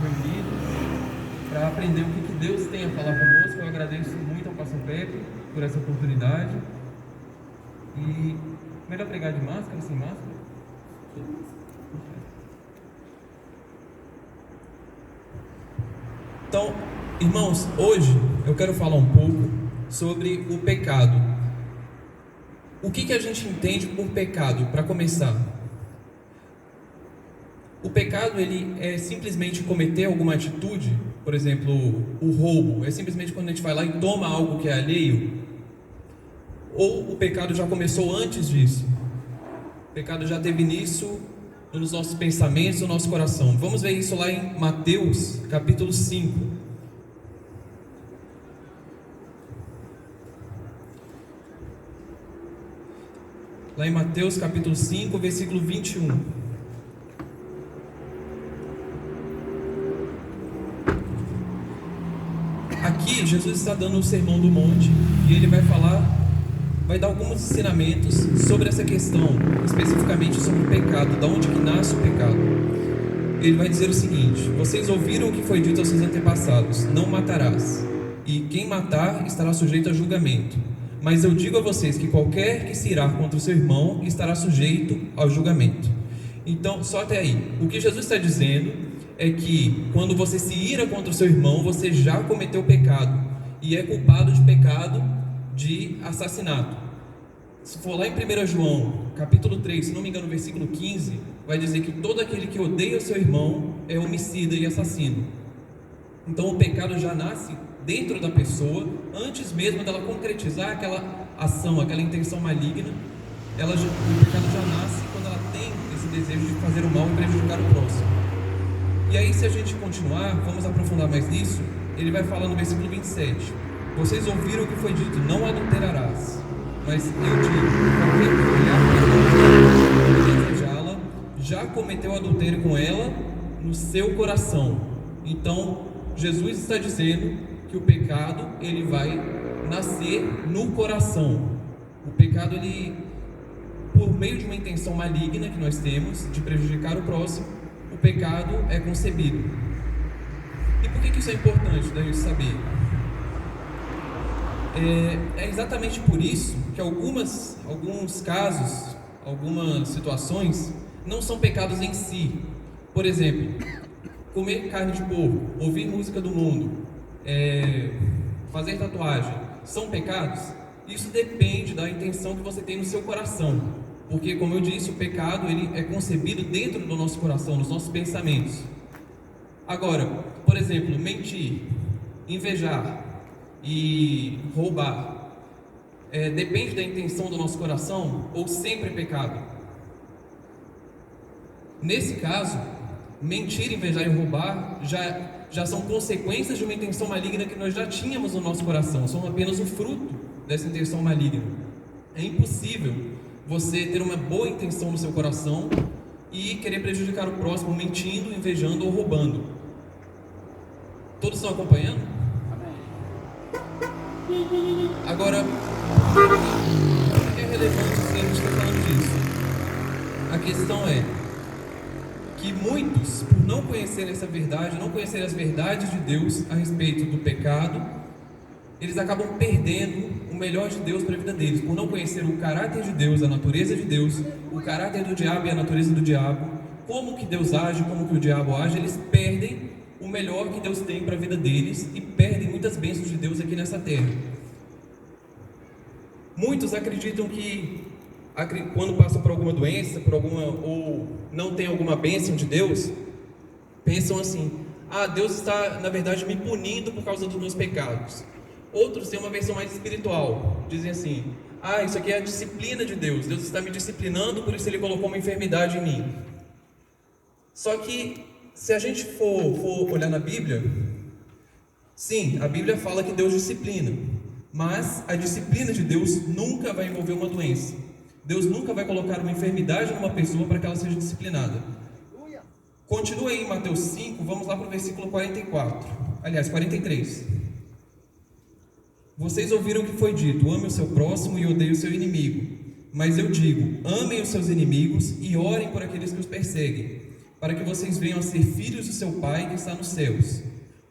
reunidos para aprender o que Deus tem a falar conosco. Eu agradeço muito ao pastor Pepe por essa oportunidade. E melhor pregar de máscara, sem máscara? Então, irmãos, hoje eu quero falar um pouco sobre o pecado. O que a gente entende por pecado, para começar? O pecado, ele é simplesmente cometer alguma atitude, por exemplo, o roubo, é simplesmente quando a gente vai lá e toma algo que é alheio? Ou o pecado já começou antes disso? O pecado já teve início nos nossos pensamentos, no nosso coração. Vamos ver isso lá em Mateus, capítulo 5. Lá em Mateus, capítulo 5, versículo 21. Aqui, Jesus está dando o Sermão do Monte e ele vai dar alguns ensinamentos sobre essa questão, especificamente sobre o pecado, da onde que nasce o pecado. Ele vai dizer o seguinte: vocês ouviram o que foi dito aos seus antepassados: não matarás, e quem matar estará sujeito a julgamento. Mas eu digo a vocês que qualquer que se irar contra o seu irmão estará sujeito ao julgamento. Então, só até aí. O que Jesus está dizendo é que quando você se ira contra o seu irmão, você já cometeu pecado e é culpado de pecado de assassinato. Se for lá em 1 João, capítulo 3, se não me engano, versículo 15, vai dizer que todo aquele que odeia o seu irmão é homicida e assassino. Então o pecado já nasce dentro da pessoa, antes mesmo dela concretizar aquela ação, aquela intenção maligna. O pecado já nasce quando ela tem esse desejo de fazer o mal e prejudicar o próximo. E aí, se a gente continuar, vamos aprofundar mais nisso. Ele vai falar no versículo 27: vocês ouviram o que foi dito: não adulterarás. Mas eu digo, qualquer que olhar para a mulher e desejá-la, já cometeu adultério com ela no seu coração. Então, Jesus está dizendo que o pecado, ele vai nascer no coração. O pecado, ele, por meio de uma intenção maligna que nós temos, de prejudicar o próximo, o pecado é concebido. E por que isso é importante da gente saber? É exatamente por isso que alguns casos, algumas situações, não são pecados em si. Por exemplo, comer carne de porco, ouvir música do mundo, fazer tatuagem, são pecados? Isso depende da intenção que você tem no seu coração. Porque, como eu disse, o pecado, ele é concebido dentro do nosso coração, nos nossos pensamentos. Agora, por exemplo, mentir, invejar e roubar, depende da intenção do nosso coração, ou sempre é pecado? Nesse caso, mentir, invejar e roubar já são consequências de uma intenção maligna que nós já tínhamos no nosso coração, são apenas o fruto dessa intenção maligna. É impossível você ter uma boa intenção no seu coração e querer prejudicar o próximo mentindo, invejando ou roubando. Todos estão acompanhando? Agora, por que é relevante se a gente está falando disso? A questão é que muitos, por não conhecerem essa verdade, não conhecerem as verdades de Deus a respeito do pecado, eles acabam perdendo o melhor de Deus para a vida deles, por não conhecer o caráter de Deus, a natureza de Deus, o caráter do diabo e a natureza do diabo, como que Deus age, como que o diabo age. Eles perdem o melhor que Deus tem para a vida deles e perdem muitas bênçãos de Deus aqui nessa terra. Muitos acreditam que quando passam por alguma doença, ou não tem alguma bênção de Deus, pensam assim: Deus está, na verdade, me punindo por causa dos meus pecados. Outros têm uma versão mais espiritual, dizem assim: isso aqui é a disciplina de Deus, Deus está me disciplinando, por isso Ele colocou uma enfermidade em mim. Só que, se a gente for olhar na Bíblia, sim, a Bíblia fala que Deus disciplina, mas a disciplina de Deus nunca vai envolver uma doença. Deus nunca vai colocar uma enfermidade numa pessoa para que ela seja disciplinada. Continua aí em Mateus 5, vamos lá para o versículo 43. Vocês ouviram o que foi dito: ame o seu próximo e odeie o seu inimigo. Mas eu digo: amem os seus inimigos e orem por aqueles que os perseguem, para que vocês venham a ser filhos de seu Pai que está nos céus.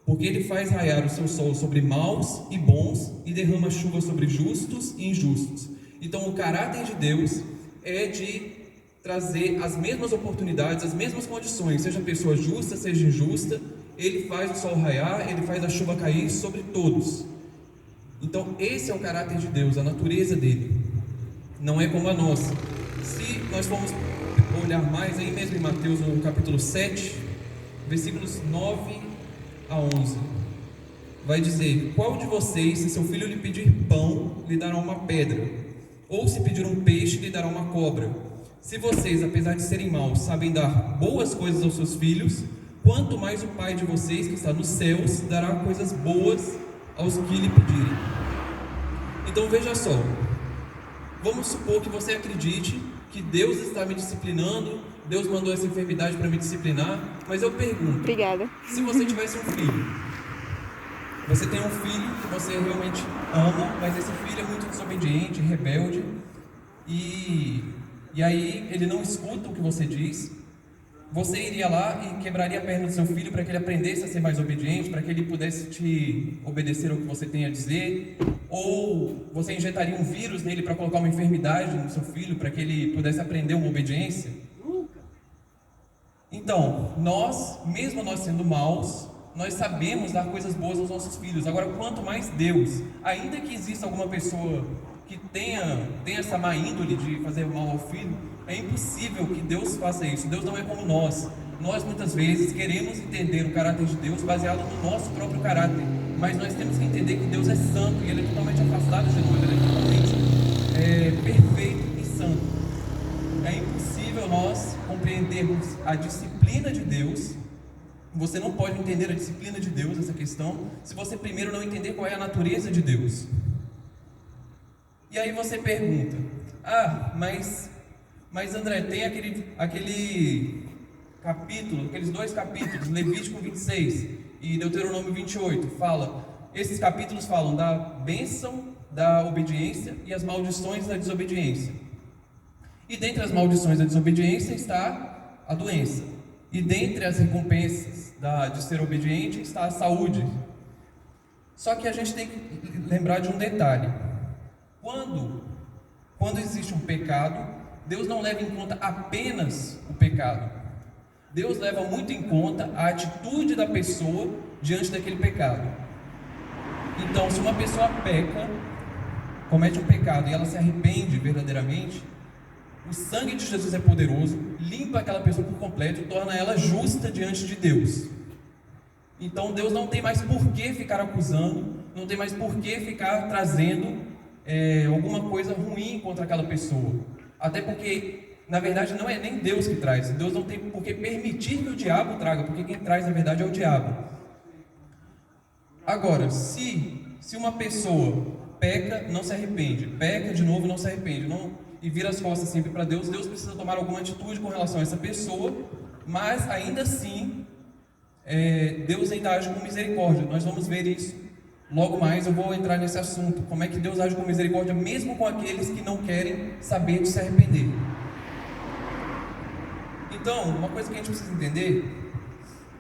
Porque Ele faz raiar o seu sol sobre maus e bons e derrama chuva sobre justos e injustos. Então, o caráter de Deus é de trazer as mesmas oportunidades, as mesmas condições, seja pessoa justa, seja injusta. Ele faz o sol raiar, Ele faz a chuva cair sobre todos. Então, esse é o caráter de Deus, a natureza dele. Não é como a nossa. Se nós formos olhar mais aí mesmo em Mateus, no capítulo 7, versículos 9 a 11, vai dizer: qual de vocês, se seu filho lhe pedir pão, lhe dará uma pedra? Ou se pedir um peixe, lhe dará uma cobra? Se vocês, apesar de serem maus, sabem dar boas coisas aos seus filhos, quanto mais o Pai de vocês, que está nos céus, dará coisas boas aos que lhe pedirem. Então veja só, vamos supor que você acredite que Deus está me disciplinando, Deus mandou essa enfermidade para me disciplinar, mas eu pergunto: obrigada. Se você tivesse um filho, você tem um filho que você realmente ama, mas esse filho é muito desobediente, rebelde, e aí ele não escuta o que você diz, você iria lá e quebraria a perna do seu filho para que ele aprendesse a ser mais obediente, para que ele pudesse te obedecer ao que você tem a dizer? Ou você injetaria um vírus nele para colocar uma enfermidade no seu filho, para que ele pudesse aprender uma obediência? Então, mesmo nós sendo maus, nós sabemos dar coisas boas aos nossos filhos. Agora, quanto mais Deus, ainda que exista alguma pessoa que tenha essa má índole de fazer mal ao filho, é impossível que Deus faça isso. Deus não é como nós. Nós muitas vezes queremos entender o caráter de Deus baseado no nosso próprio caráter, mas nós temos que entender que Deus é santo e Ele é totalmente afastado de nós. Ele é totalmente perfeito e santo. É impossível nós compreendermos a disciplina de Deus. Você não pode entender a disciplina de Deus, essa questão, se você primeiro não entender qual é a natureza de Deus. E aí você pergunta: mas André, tem aquele capítulo, aqueles 2 capítulos, Levítico 26 e Deuteronômio 28, esses capítulos falam da bênção da obediência e as maldições da desobediência. E dentre as maldições da desobediência está a doença. E dentre as recompensas de ser obediente está a saúde. Só que a gente tem que lembrar de um detalhe. Quando existe um pecado, Deus não leva em conta apenas o pecado. Deus leva muito em conta a atitude da pessoa diante daquele pecado. Então, se uma pessoa comete um pecado e ela se arrepende verdadeiramente, o sangue de Jesus é poderoso, limpa aquela pessoa por completo e torna ela justa diante de Deus. Então Deus não tem mais por que ficar acusando, não tem mais por que ficar trazendo alguma coisa ruim contra aquela pessoa. Até porque, na verdade, não é nem Deus que traz. Deus não tem por que permitir que o diabo traga, porque quem traz, na verdade, é o diabo. Agora, se uma pessoa peca, não se arrepende, peca de novo, não se arrepende, e vira as costas sempre para Deus, Deus precisa tomar alguma atitude com relação a essa pessoa, mas ainda assim, Deus ainda age com misericórdia. Nós vamos ver isso logo mais. Eu vou entrar nesse assunto, como é que Deus age com misericórdia mesmo com aqueles que não querem saber de se arrepender. Então, uma coisa que a gente precisa entender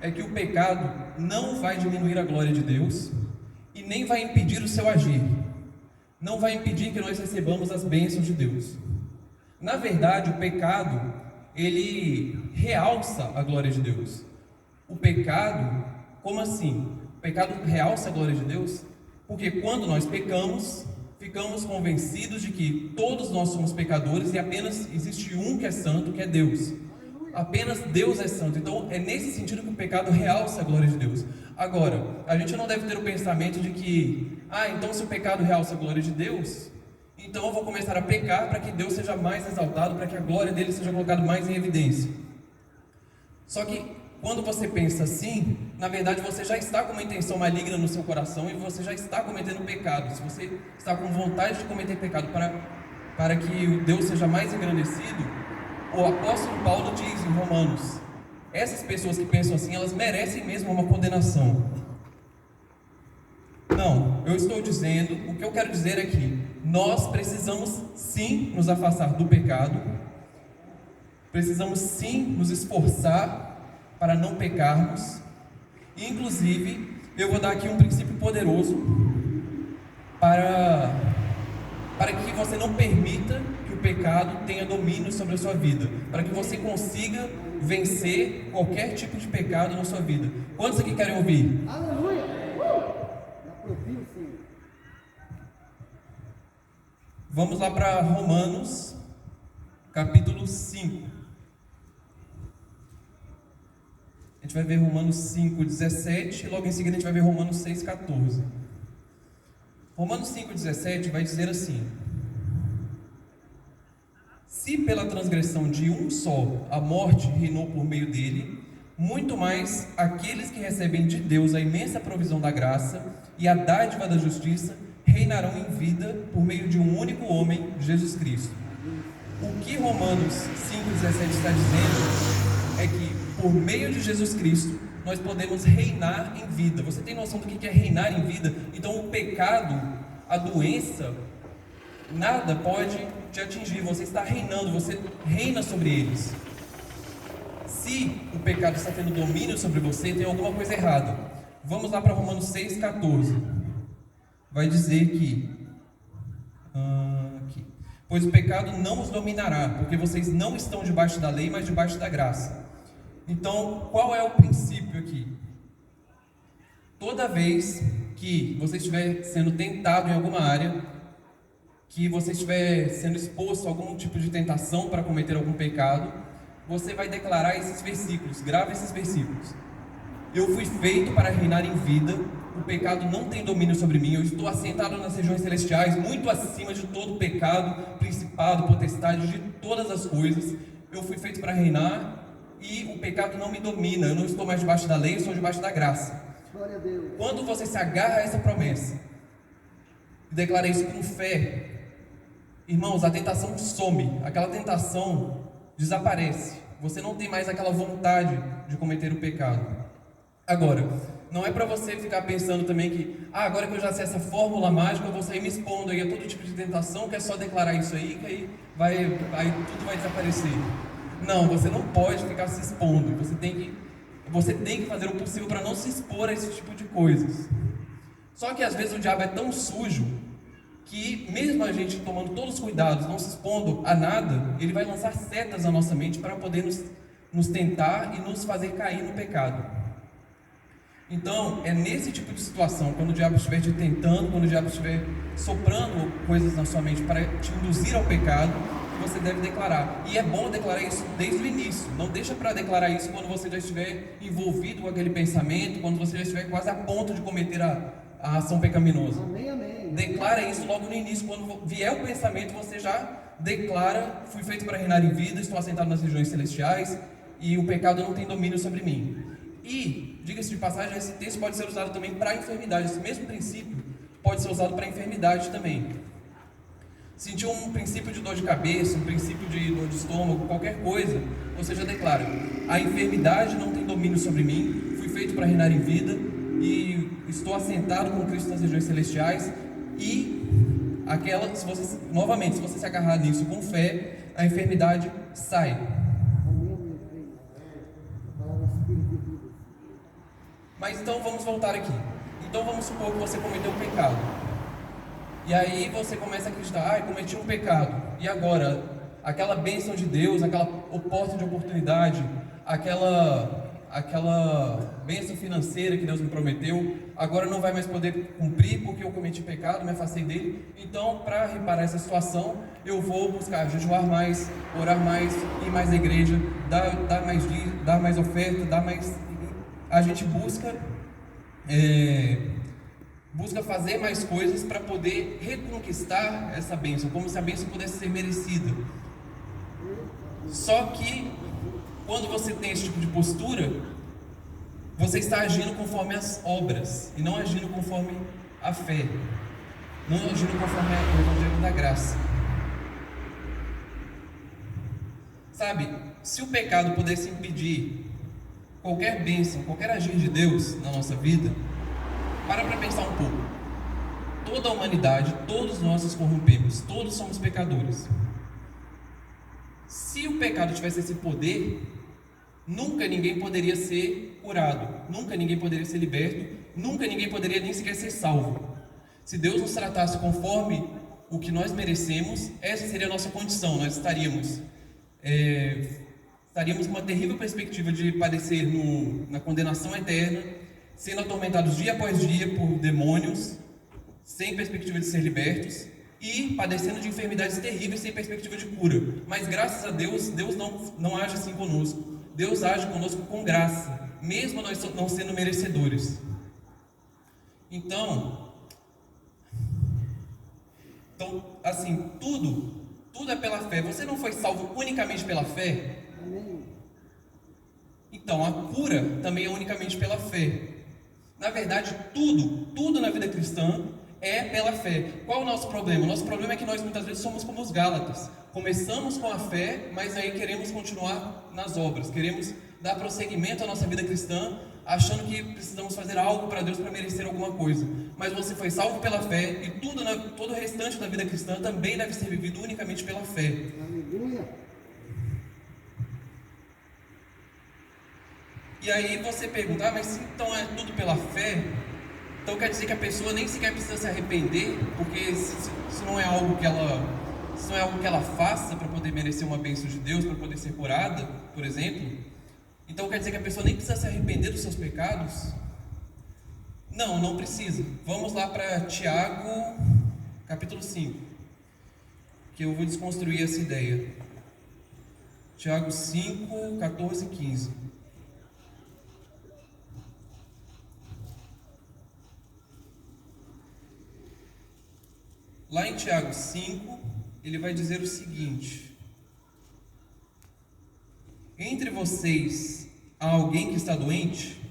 é que o pecado não vai diminuir a glória de Deus e nem vai impedir o seu agir, não vai impedir que nós recebamos as bênçãos de Deus. Na verdade, o pecado, ele realça a glória de Deus. O pecado, como assim? O pecado realça a glória de Deus? Porque quando nós pecamos, ficamos convencidos de que todos nós somos pecadores e apenas existe um que é santo, que é Deus. Apenas Deus é santo. Então é nesse sentido que o pecado realça a glória de Deus. Agora, a gente não deve ter o pensamento de que então se o pecado realça a glória de Deus, então eu vou começar a pecar para que Deus seja mais exaltado, para que a glória dele seja colocada mais em evidência. Só que quando você pensa assim, na verdade você já está com uma intenção maligna no seu coração e você já está cometendo pecado. Se você está com vontade de cometer pecado para que Deus seja mais engrandecido, o apóstolo Paulo diz em Romanos: essas pessoas que pensam assim, elas merecem mesmo uma condenação. Não, eu estou dizendo, o que eu quero dizer é que nós precisamos sim nos afastar do pecado, precisamos sim nos esforçar para não pecarmos. E, inclusive, eu vou dar aqui um princípio poderoso para que você não permita que o pecado tenha domínio sobre a sua vida, para que você consiga vencer qualquer tipo de pecado na sua vida. Quantos aqui querem ouvir? Aleluia! Aprovio, Senhor. Vamos lá para Romanos, capítulo 5. A gente vai ver Romanos 5:17 e logo em seguida a gente vai ver Romanos 6:14. Romanos 5:17 vai dizer assim: se pela transgressão de um só a morte reinou por meio dele, muito mais aqueles que recebem de Deus a imensa provisão da graça e a dádiva da justiça reinarão em vida por meio de um único homem, Jesus Cristo. O que Romanos 5:17 está dizendo é que por meio de Jesus Cristo nós podemos reinar em vida. Você tem noção do que é reinar em vida? Então o pecado, a doença, nada pode te atingir. Você está reinando, você reina sobre eles. Se o pecado está tendo domínio sobre você, tem alguma coisa errada. Vamos lá para Romanos 6:14. Vai dizer que pois o pecado não os dominará, porque vocês não estão debaixo da lei, mas debaixo da graça. Então, qual é o princípio aqui? Toda vez que você estiver sendo tentado em alguma área, que você estiver sendo exposto a algum tipo de tentação para cometer algum pecado, você vai declarar esses versículos. Grava esses versículos. Eu fui feito para reinar em vida, o pecado não tem domínio sobre mim, eu estou assentado nas regiões celestiais, muito acima de todo pecado, principado, potestade, de todas as coisas. Eu fui feito para reinar e o pecado não me domina, eu não estou mais debaixo da lei, eu estou debaixo da graça. Glória a Deus. Quando você se agarra a essa promessa e declara isso com fé, irmãos, a tentação some, aquela tentação desaparece, você não tem mais aquela vontade de cometer o pecado. Agora, não é para você ficar pensando também que agora que eu já sei essa fórmula mágica, eu vou sair me expondo aí a todo tipo de tentação, que é só declarar isso aí, que aí tudo vai desaparecer. Não, você não pode ficar se expondo, você tem que fazer o possível para não se expor a esse tipo de coisas. Só que às vezes o diabo é tão sujo que mesmo a gente tomando todos os cuidados, não se expondo a nada, ele vai lançar setas na nossa mente para poder nos tentar e nos fazer cair no pecado. Então, é nesse tipo de situação, quando o diabo estiver te tentando, quando o diabo estiver soprando coisas na sua mente para te induzir ao pecado, que você deve declarar. E é bom declarar isso desde o início. Não deixa para declarar isso quando você já estiver envolvido com aquele pensamento, quando você já estiver quase a ponto de cometer a ação pecaminosa. Amém, amém. Declara isso logo no início. Quando vier o pensamento, você já declara: fui feito para reinar em vida, estou assentado nas regiões celestiais e o pecado não tem domínio sobre mim. E, diga-se de passagem, esse texto pode ser usado também para enfermidade. Esse mesmo princípio pode ser usado para enfermidade também. Sentiu um princípio de dor de cabeça, um princípio de dor de estômago, qualquer coisa, você já declara: a enfermidade não tem domínio sobre mim, fui feito para reinar em vida e estou assentado com Cristo nas regiões celestiais. E se você se agarrar nisso com fé, a enfermidade sai. Mas então vamos voltar aqui. Então vamos supor que você cometeu um pecado. E aí você começa a acreditar: cometi um pecado. E agora, aquela bênção de Deus, aquela porta de oportunidade, aquela bênção financeira que Deus me prometeu, agora não vai mais poder cumprir porque eu cometi pecado, me afastei dele. Então, para reparar essa situação, eu vou buscar jejuar mais, orar mais, ir mais à igreja, dar mais oferta, dar mais... A gente busca fazer mais coisas para poder reconquistar essa bênção, como se a bênção pudesse ser merecida. Só que quando você tem esse tipo de postura, você está agindo conforme as obras e não agindo conforme a fé, não agindo conforme o evangelho da graça. Sabe, se o pecado pudesse impedir qualquer bênção, qualquer agir de Deus na nossa vida, para pensar um pouco. Toda a humanidade, todos nós nos corrompemos, todos somos pecadores. Se o pecado tivesse esse poder, nunca ninguém poderia ser curado, nunca ninguém poderia ser liberto, nunca ninguém poderia nem sequer ser salvo. Se Deus nos tratasse conforme o que nós merecemos, essa seria a nossa condição. Nós estaríamos numa terrível perspectiva de padecer na condenação eterna, sendo atormentados dia após dia por demônios, sem perspectiva de ser libertos, e padecendo de enfermidades terríveis sem perspectiva de cura. Mas graças a Deus, Deus não age assim conosco. Deus age conosco com graça, mesmo nós não sendo merecedores. Então, assim, tudo é pela fé. Você não foi salvo unicamente pela fé? Amém. Então, a cura também é unicamente pela fé. Na verdade, tudo na vida cristã é pela fé. Qual é o nosso problema? O nosso problema é que nós muitas vezes somos como os Gálatas. Começamos com a fé, mas aí queremos continuar nas obras. Queremos dar prosseguimento à nossa vida cristã, achando que precisamos fazer algo para Deus para merecer alguma coisa. Mas você foi salvo pela fé e todo o restante da vida cristã também deve ser vivido unicamente pela fé. Aleluia. E aí você pergunta, mas se então é tudo pela fé, então quer dizer que a pessoa nem sequer precisa se arrepender, porque isso não é algo que ela faça para poder merecer uma bênção de Deus, para poder ser curada, por exemplo. Então quer dizer que a pessoa nem precisa se arrepender dos seus pecados? Não precisa. Vamos lá para Tiago, capítulo 5, que eu vou desconstruir essa ideia. Tiago 5, 14 e 15. Lá em Tiago 5, ele vai dizer o seguinte: entre vocês há alguém que está doente?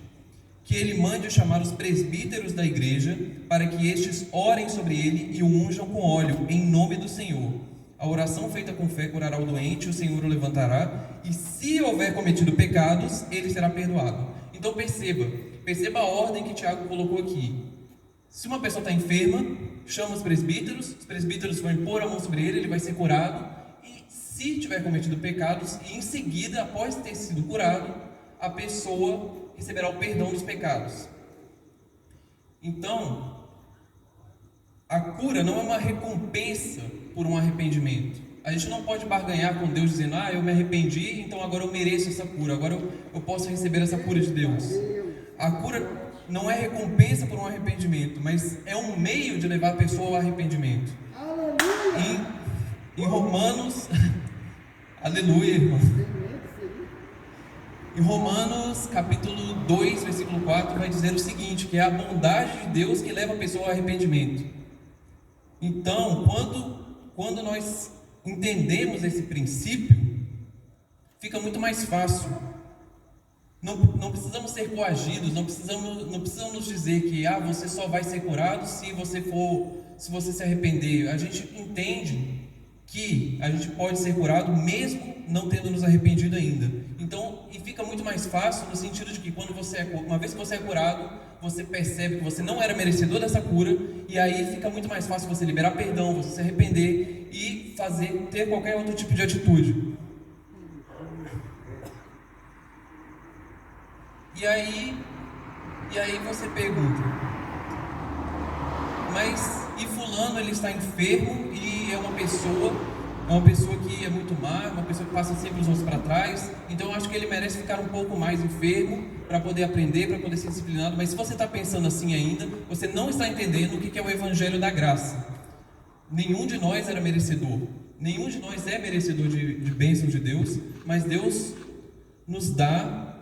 Que ele mande chamar os presbíteros da igreja, para que estes orem sobre ele e o unjam com óleo, em nome do Senhor. A oração feita com fé curará o doente, o Senhor o levantará, e se houver cometido pecados, ele será perdoado. Então perceba a ordem que Tiago colocou aqui. Se uma pessoa está enferma, chama os presbíteros vão impor a mão sobre ele, ele vai ser curado, e se tiver cometido pecados, e em seguida, após ter sido curado, a pessoa receberá o perdão dos pecados. Então, a cura não é uma recompensa por um arrependimento. A gente não pode barganhar com Deus dizendo, eu me arrependi, então agora eu mereço essa cura, agora eu posso receber essa cura de Deus. A cura não é recompensa por um arrependimento, mas é um meio de levar a pessoa ao arrependimento. Em Romanos, aleluia, irmão. Em Romanos, capítulo 2, versículo 4, vai dizer o seguinte, que é a bondade de Deus que leva a pessoa ao arrependimento. Então, quando nós entendemos esse princípio, fica muito mais fácil. Não precisamos ser coagidos, não precisamos nos dizer que você só vai ser curado se você se arrepender. A gente entende que a gente pode ser curado mesmo não tendo nos arrependido ainda. Então, e fica muito mais fácil no sentido de que uma vez que você é curado, você percebe que você não era merecedor dessa cura, e aí fica muito mais fácil você liberar perdão, você se arrepender e ter qualquer outro tipo de atitude. E aí você pergunta, mas e fulano ele está enfermo e é uma pessoa que é muito má, uma pessoa que passa sempre os outros para trás, então eu acho que ele merece ficar um pouco mais enfermo para poder aprender, para poder ser disciplinado. Mas se você está pensando assim ainda, você não está entendendo o que é o Evangelho da Graça. Nenhum de nós era merecedor, nenhum de nós é merecedor de bênção de Deus, mas Deus nos dá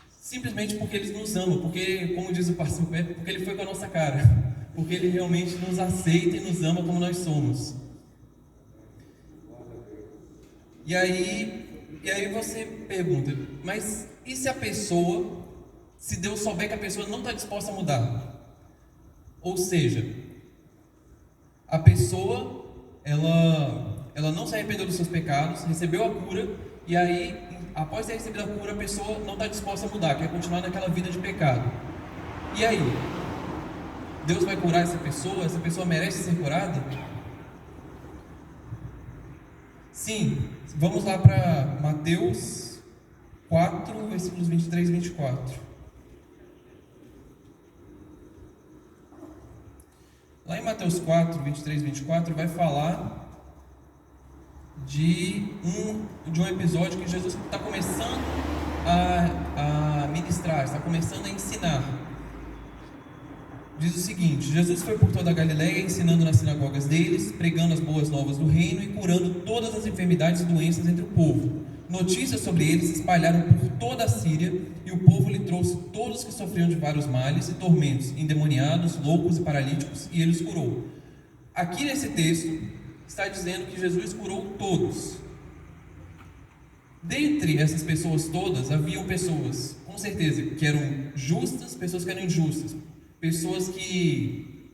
simplesmente porque Ele nos ama, porque, como diz o pastor Pepe, porque Ele foi com a nossa cara, porque Ele realmente nos aceita e nos ama como nós somos. E aí você pergunta, mas e se Deus souber que a pessoa não está disposta a mudar? Ou seja, a pessoa, ela não se arrependeu dos seus pecados, recebeu a cura, e aí, após ter recebido a cura, a pessoa não está disposta a mudar, quer continuar naquela vida de pecado. E aí? Deus vai curar essa pessoa merece ser curada? Sim, vamos lá para Mateus 4, versículos 23 e 24. Lá em Mateus 4, 23 e 24, vai falar de um episódio que Jesus está começando a ministrar, está começando a ensinar. Diz o seguinte: Jesus foi por toda a Galileia, ensinando nas sinagogas deles, pregando as boas novas do reino e curando todas as enfermidades e doenças entre o povo. Notícias sobre ele se espalharam por toda a Síria, e o povo lhe trouxe todos que sofriam de vários males e tormentos, endemoniados, loucos e paralíticos, e ele os curou. Aqui nesse texto está dizendo que Jesus curou todos. Dentre essas pessoas todas, haviam pessoas, com certeza, que eram justas, pessoas que eram injustas, pessoas que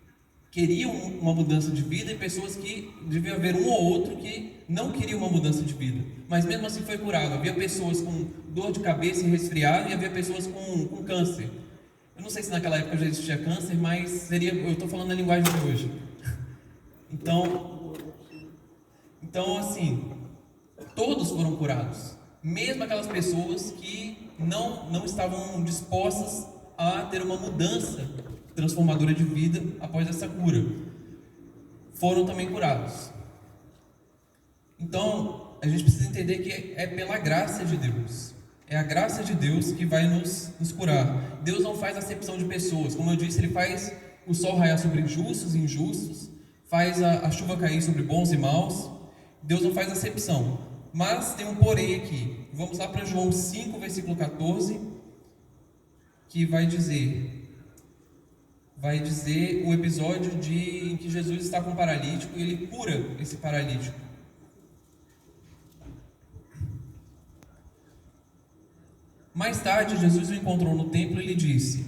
queriam uma mudança de vida e pessoas que devia haver um ou outro que não queria uma mudança de vida, mas mesmo assim foi curado. Havia pessoas com dor de cabeça e resfriado, e havia pessoas com câncer. Eu não sei se naquela época já existia câncer, mas eu estou falando na linguagem de hoje. Então assim, todos foram curados, mesmo aquelas pessoas que não estavam dispostas a ter uma mudança transformadora de vida após essa cura, foram também curados. Então, a gente precisa entender que é pela graça de Deus. É a graça de Deus que vai nos curar. Deus não faz acepção de pessoas. Como eu disse, Ele faz o sol raiar sobre justos e injustos, faz a chuva cair sobre bons e maus. Deus não faz acepção. Mas tem um porém aqui. Vamos lá para João 5, versículo 14, que vai dizer o episódio em que Jesus está com um paralítico e ele cura esse paralítico. Mais tarde, Jesus o encontrou no templo e lhe disse: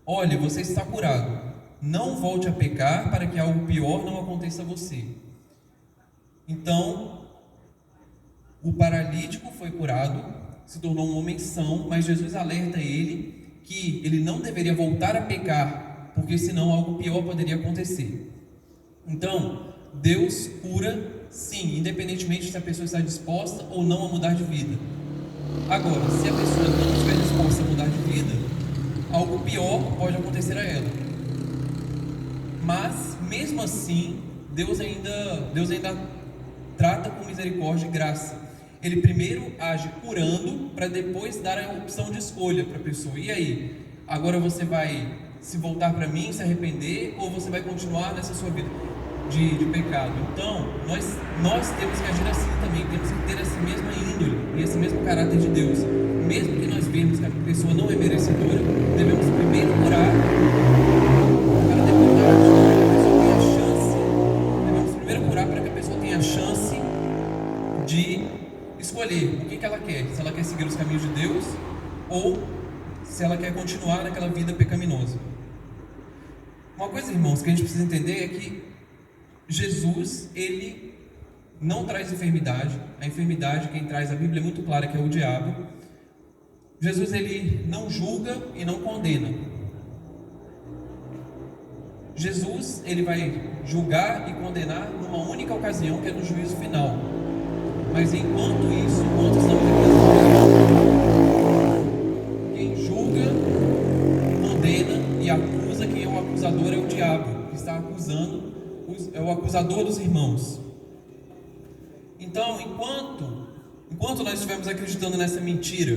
olhe, você está curado, não volte a pecar para que algo pior não aconteça a você. Então, o paralítico foi curado, se tornou um homem são, mas Jesus alerta ele que ele não deveria voltar a pecar, porque senão algo pior poderia acontecer. Então, Deus cura sim, independentemente se a pessoa está disposta ou não a mudar de vida. Agora, se a pessoa não estiver disposta a mudar de vida, algo pior pode acontecer a ela. Mas, mesmo assim, Deus ainda trata com misericórdia e graça. Ele primeiro age curando, para depois dar a opção de escolha para a pessoa. E aí? Agora você vai se voltar para mim, se arrepender, ou você vai continuar nessa sua vida de pecado? Então, nós temos que agir assim também, temos que ter essa mesma índole e esse mesmo caráter de Deus. Mesmo que nós vemos que a pessoa não é merecedora, devemos primeiro curar, para depois dar a pessoa tenha a chance. Devemos primeiro curar para que a pessoa tenha a chance de escolher o que ela quer, se ela quer seguir os caminhos de Deus ou se ela quer continuar naquela vida pecaminosa. Uma coisa, irmãos, que a gente precisa entender é que Jesus, ele não traz enfermidade. A enfermidade quem traz, a Bíblia é muito clara que é o diabo. Jesus, ele não julga e não condena. Jesus, ele vai julgar e condenar numa única ocasião, que é no juízo final. Mas enquanto isso, enquanto estamos aqui, quem julga, condena e acusa, quem é o acusador é o diabo, que está acusando, é o acusador dos irmãos. Então, enquanto nós estivermos acreditando nessa mentira,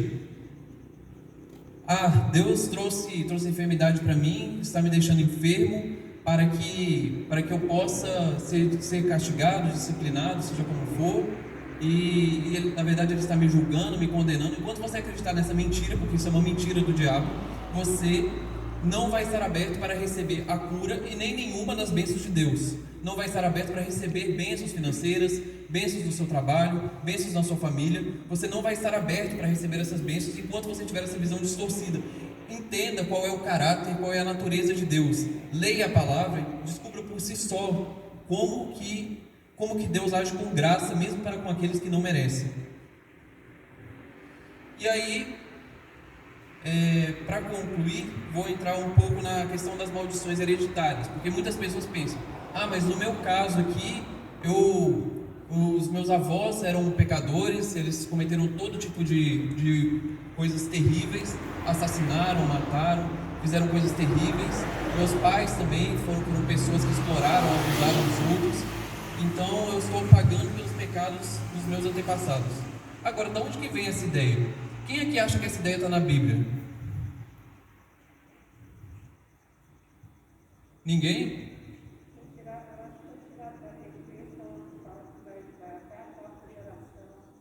Deus trouxe enfermidade para mim, está me deixando enfermo, para que eu possa ser castigado, disciplinado, seja como for, e ele, na verdade, ele está me julgando, me condenando. Enquanto você acreditar nessa mentira, porque isso é uma mentira do diabo, você não vai estar aberto para receber a cura e nem nenhuma das bênçãos de Deus. Não vai estar aberto para receber bênçãos financeiras, bênçãos do seu trabalho, bênçãos da sua família. Você não vai estar aberto para receber essas bênçãos enquanto você tiver essa visão distorcida. Entenda qual é o caráter, qual é a natureza de Deus. Leia a palavra e descubra por si só como que Deus age com graça, mesmo para com aqueles que não merecem. E aí, para concluir, vou entrar um pouco na questão das maldições hereditárias, porque muitas pessoas pensam: mas no meu caso aqui, Os meus avós eram pecadores, eles cometeram todo tipo de coisas terríveis, assassinaram, mataram, fizeram coisas terríveis. Meus pais também foram pessoas que exploraram, abusaram dos outros. Então eu estou pagando pelos pecados dos meus antepassados. Agora, de onde que vem essa ideia? Quem aqui acha que essa ideia está na Bíblia? Ninguém?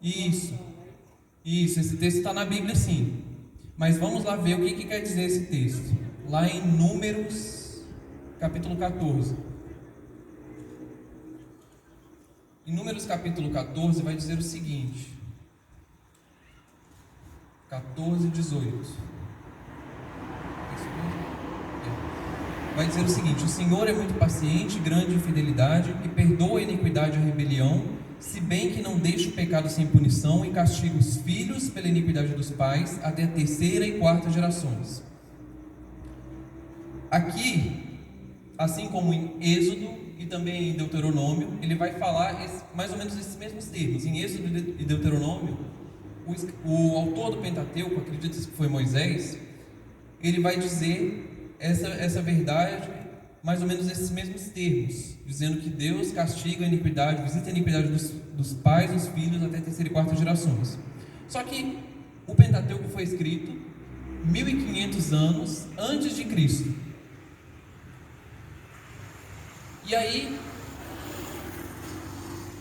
Isso, esse texto está na Bíblia sim. Mas vamos lá ver o que quer dizer esse texto. Lá em Números, capítulo 14. Em Números capítulo 14 vai dizer o seguinte. 14, 18. Vai dizer o seguinte: o Senhor é muito paciente, grande em fidelidade, e perdoa a iniquidade e a rebelião, se bem que não deixa o pecado sem punição e castiga os filhos pela iniquidade dos pais até a terceira e quarta gerações. Aqui, assim como em Êxodo e também em Deuteronômio, ele vai falar mais ou menos esses mesmos termos. Em Êxodo e Deuteronômio, o autor do Pentateuco, acredita-se que foi Moisés, ele vai dizer essa verdade, mais ou menos esses mesmos termos, dizendo que Deus castiga a iniquidade, visita a iniquidade dos pais, dos filhos, até a terceira e quarta gerações. Só que o Pentateuco foi escrito 1500 anos antes de Cristo. E aí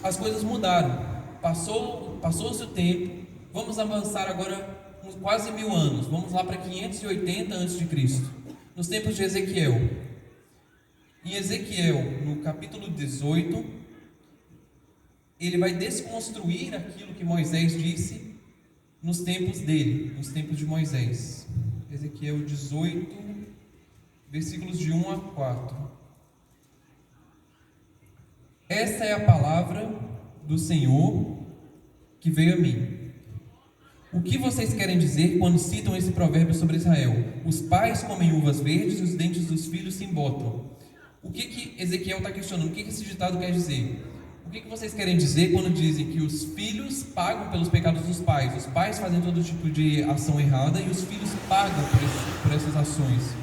as coisas mudaram, passou-se o tempo. Vamos avançar agora quase 1000 anos, vamos lá para 580 a.C., nos tempos de Ezequiel. Em Ezequiel, no capítulo 18, ele vai desconstruir aquilo que Moisés disse nos tempos dele, nos tempos de Moisés. Ezequiel 18, versículos de 1 a 4. Esta é a palavra do Senhor que veio a mim. O que vocês querem dizer quando citam esse provérbio sobre Israel? Os pais comem uvas verdes e os dentes dos filhos se embotam. O que Ezequiel está questionando? O que esse ditado quer dizer? O que vocês querem dizer quando dizem que os filhos pagam pelos pecados dos pais? Os pais fazem todo tipo de ação errada e os filhos pagam por essas ações.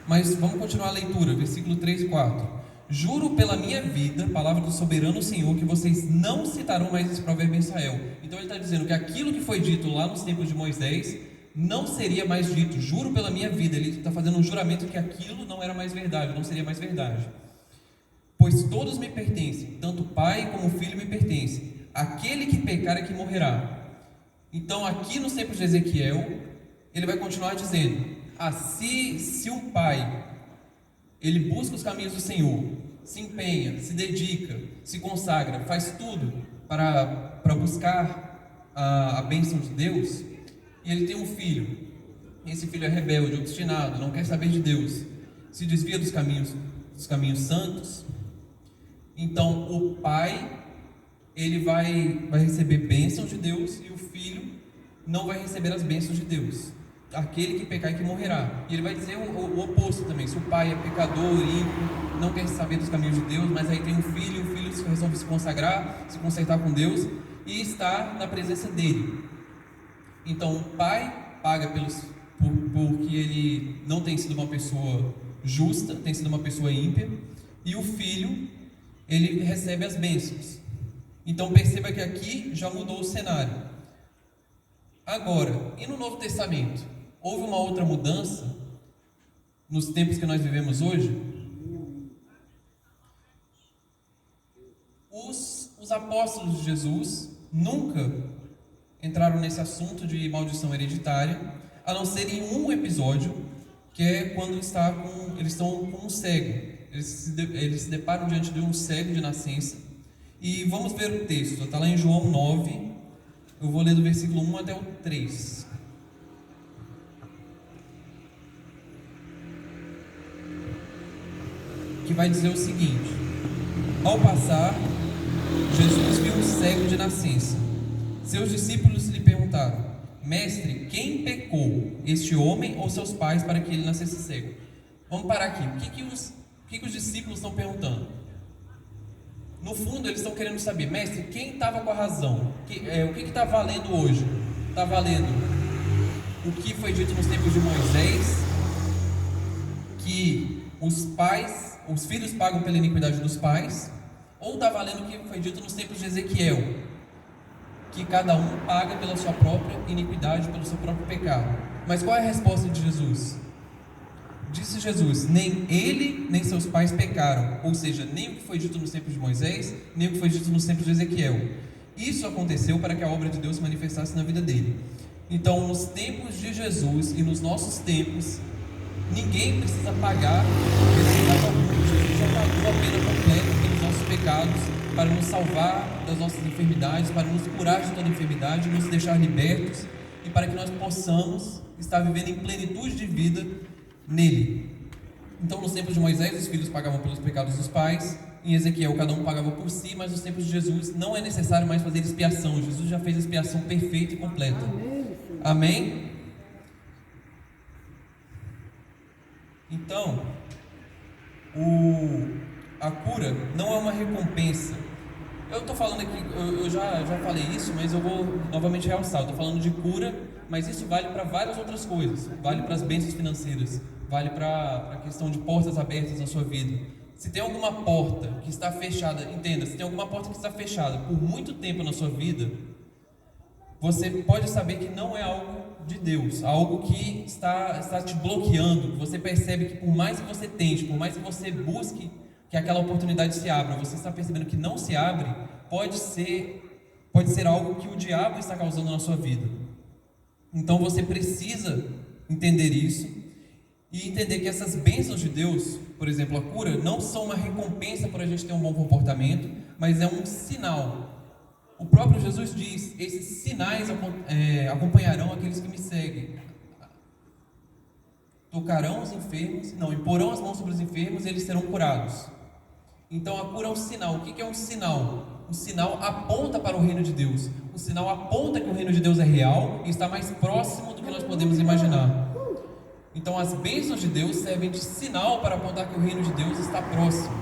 Mas vamos continuar a leitura, versículo 3 e 4. Juro pela minha vida, palavra do soberano Senhor, que vocês não citarão mais esse provérbio em Israel. Então ele está dizendo que aquilo que foi dito lá nos tempos de Moisés não seria mais dito. Juro pela minha vida. Ele está fazendo um juramento que aquilo não era mais verdade, não seria mais verdade. Pois todos me pertencem, tanto o pai como o filho me pertencem. Aquele que pecar é que morrerá. Então aqui nos tempos de Ezequiel, ele vai continuar dizendo: se um pai ele busca os caminhos do Senhor, se empenha, se dedica, se consagra, faz tudo para buscar a bênção de Deus, e ele tem um filho, e esse filho é rebelde, obstinado, não quer saber de Deus, se desvia dos caminhos santos, então o pai ele vai receber bênçãos de Deus, e o filho não vai receber as bênçãos de Deus. Aquele que pecar é que morrerá. E ele vai dizer o oposto também. Se o pai é pecador, ímpio, não quer saber dos caminhos de Deus, mas aí tem um filho, e o filho resolve se consagrar, se consertar com Deus e está na presença dele. Então o pai paga porque ele não tem sido uma pessoa justa, tem sido uma pessoa ímpia, e o filho ele recebe as bênçãos. Então perceba que aqui já mudou o cenário. Agora, e no Novo Testamento? Houve uma outra mudança nos tempos que nós vivemos hoje? Os apóstolos de Jesus nunca entraram nesse assunto de maldição hereditária, a não ser em um episódio, que é quando eles estão com um cego. Eles se deparam diante de um cego de nascença. E vamos ver o texto, está lá em João 9, eu vou ler do versículo 1 até o 3. Que vai dizer o seguinte: ao passar, Jesus viu um cego de nascença. Seus discípulos lhe perguntaram: Mestre, quem pecou, este homem ou seus pais, para que ele nascesse cego? Vamos parar aqui. O que os discípulos estão perguntando? No fundo, eles estão querendo saber, mestre, quem estava com a razão? O que está valendo hoje? Está valendo o que foi dito nos tempos de Moisés, que os filhos pagam pela iniquidade dos pais, ou está valendo o que foi dito nos tempos de Ezequiel, que cada um paga pela sua própria iniquidade, pelo seu próprio pecado? Mas qual é a resposta de Jesus? Disse Jesus: nem ele nem seus pais pecaram, ou seja, nem o que foi dito nos tempos de Moisés, nem o que foi dito nos tempos de Ezequiel. Isso aconteceu para que a obra de Deus se manifestasse na vida dele. Então, nos tempos de Jesus e nos nossos tempos, ninguém precisa pagar necessidade alguma. Jesus já pagou a pena completa pelos nossos pecados, para nos salvar das nossas enfermidades, para nos curar de toda enfermidade, nos deixar libertos, e para que nós possamos estar vivendo em plenitude de vida nele. Então, nos tempos de Moisés, os filhos pagavam pelos pecados dos pais. Em Ezequiel, cada um pagava por si. Mas nos tempos de Jesus, não é necessário mais fazer expiação. Jesus já fez a expiação perfeita e completa. Amém? Então, a cura não é uma recompensa. Eu estou falando aqui, eu já falei isso, mas eu vou novamente realçar. Eu estou falando de cura, mas isso vale para várias outras coisas. Vale para as bênçãos financeiras, vale para a questão de portas abertas na sua vida. Se tem alguma porta que está fechada, entenda, se tem alguma porta que está fechada por muito tempo na sua vida, você pode saber que não é algo de Deus, algo que está te bloqueando. Você percebe que por mais que você tente, por mais que você busque que aquela oportunidade se abra, você está percebendo que não se abre, pode ser algo que o diabo está causando na sua vida. Então você precisa entender isso e entender que essas bênçãos de Deus, por exemplo, a cura, não são uma recompensa para a gente ter um bom comportamento, mas é um sinal. O próprio Jesus diz: esses sinais acompanharão aqueles que me seguem. Tocarão os enfermos, imporão as mãos sobre os enfermos e eles serão curados. Então a cura é um sinal. O que é um sinal? O sinal aponta para o reino de Deus. O sinal aponta que o reino de Deus é real e está mais próximo do que nós podemos imaginar. Então as bênçãos de Deus servem de sinal para apontar que o reino de Deus está próximo.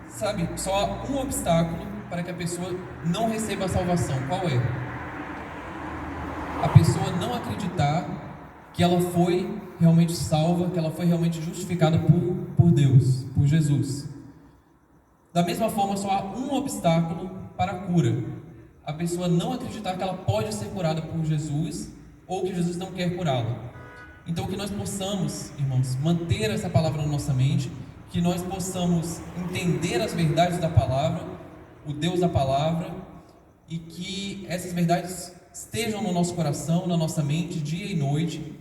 Sabe, só há um obstáculo para que a pessoa não receba a salvação. Qual é? A pessoa não acreditar que ela foi realmente salva, que ela foi realmente justificada por Deus, por Jesus. Da mesma forma, só há um obstáculo para a cura: a pessoa não acreditar que ela pode ser curada por Jesus, ou que Jesus não quer curá-la. Então, que nós possamos, irmãos, manter essa palavra na nossa mente, que nós possamos entender as verdades da palavra, o Deus da palavra, e que essas verdades estejam no nosso coração, na nossa mente, dia e noite,